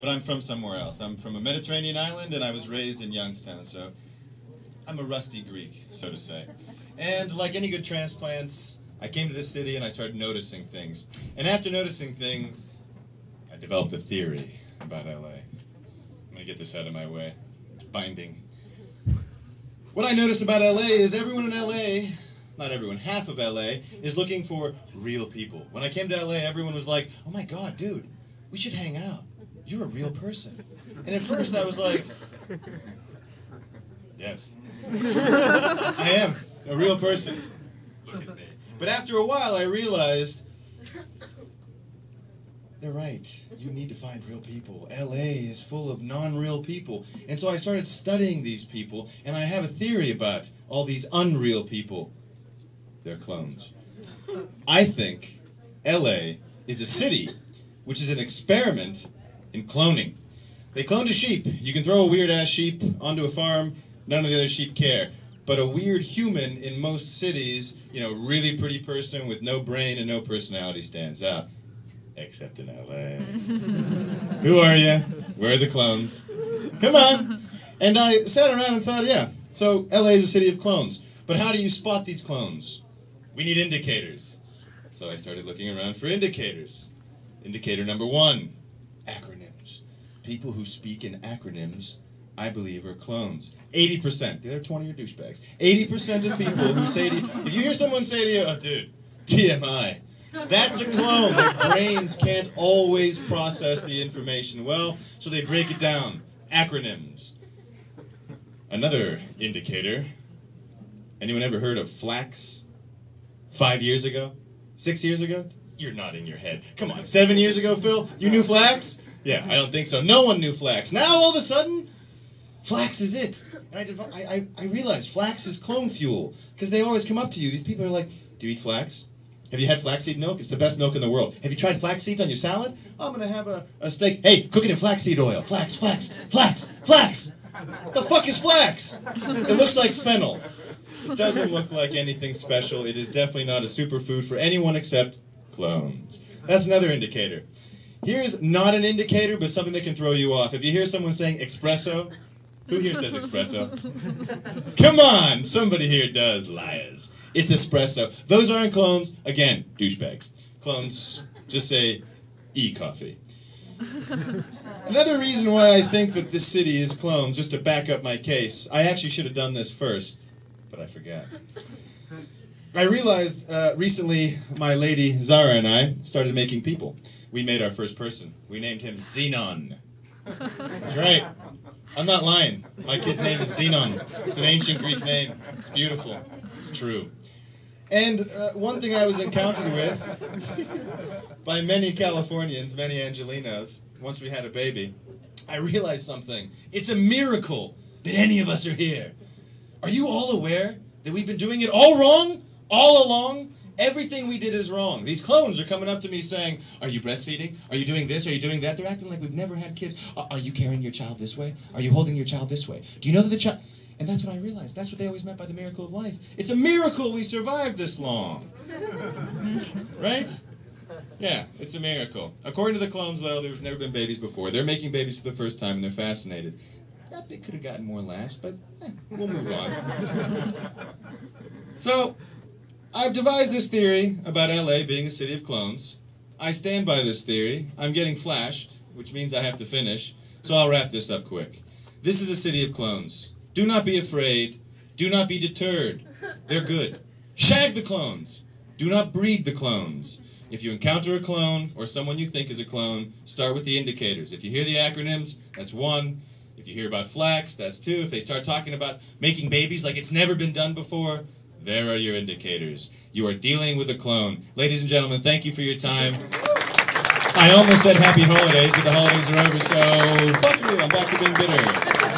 But I'm from somewhere else. I'm from a Mediterranean island, and I was raised in Youngstown, so I'm a rusty Greek, so to say. And like any good transplants, I came to this city and I started noticing things. And after noticing things, I developed a theory about LA. I'm gonna get this out of my way. It's binding. What I noticed about LA is everyone in LA, not everyone, half of LA, is looking for real people. When I came to LA, everyone was like, oh my God, dude, we should hang out. You're a real person. And at first I was like, yes, I am a real person. Look at me. But after a while I realized, they're right. You need to find real people. LA is full of non-real people. And so I started studying these people, and I have a theory about all these unreal people. They're clones. I think LA is a city which is an experiment in cloning. They cloned a sheep. You can throw a weird-ass sheep onto a farm, none of the other sheep care. But a weird human in most cities, you know, really pretty person with no brain and no personality stands out. Except in LA. Who are you? Where are the clones? Come on! And I sat around and thought, yeah, so LA is a city of clones. But how do you spot these clones? We need indicators. So I started looking around for indicators. Indicator number 1, acronyms. People who speak in acronyms, I believe, are clones. 80%. The other 20 are douchebags. 80% of people who say to you, if you hear someone say to you, oh dude, TMI, that's a clone. Their brains can't always process the information well, so they break it down. Acronyms. Another indicator. Anyone ever heard of flax? 5 years ago? 6 years ago? You're nodding your head. Come on, 7 years ago, Phil? You knew flax? Yeah, I don't think so. No one knew flax. Now, all of a sudden, flax is it. And I realized flax is clone fuel, because they always come up to you. These people are like, do you eat flax? Have you had flaxseed milk? It's the best milk in the world. Have you tried flax seeds on your salad? Oh, I'm going to have a steak. Hey, cook it in flaxseed oil. Flax, flax, flax, flax. What the fuck is flax? It looks like fennel. It doesn't look like anything special. It is definitely not a superfood for anyone except clones. That's another indicator. Here's not an indicator, but something that can throw you off. If you hear someone saying espresso, who here says espresso? Come on, somebody here does, liars. It's espresso. Those aren't clones. Again, douchebags. Clones just say e-coffee. Another reason why I think that this city is clones, just to back up my case, I actually should have done this first, but I forgot. I realized recently my lady Zara and I started making people. We made our first person. We named him Xenon. That's right. I'm not lying. My kid's name is Xenon. It's an ancient Greek name. It's beautiful. It's true. And one thing I was encountered with by many Californians, many Angelinos, once we had a baby, I realized something. It's a miracle that any of us are here. Are you all aware that we've been doing it all wrong? All along? Everything we did is wrong. These clones are coming up to me saying, are you breastfeeding? Are you doing this? Are you doing that? They're acting like we've never had kids. Are you carrying your child this way? Are you holding your child this way? Do you know that the child... And that's what I realized. That's what they always meant by the miracle of life. It's a miracle we survived this long. Right? Yeah, it's a miracle. According to the clones, though, there's never been babies before. They're making babies for the first time, and they're fascinated. That bit could have gotten more laughs, but we'll move on. So, I've devised this theory about LA being a city of clones. I stand by this theory. I'm getting flashed, which means I have to finish, so I'll wrap this up quick. This is a city of clones. Do not be afraid. Do not be deterred. They're good. Shag the clones. Do not breed the clones. If you encounter a clone, or someone you think is a clone, start with the indicators. If you hear the acronyms, that's 1. If you hear about flax, that's 2. If they start talking about making babies like it's never been done before, there are your indicators. You are dealing with a clone. Ladies and gentlemen, thank you for your time. I almost said happy holidays, but the holidays are over, so fuck you, I'm back to being bitter.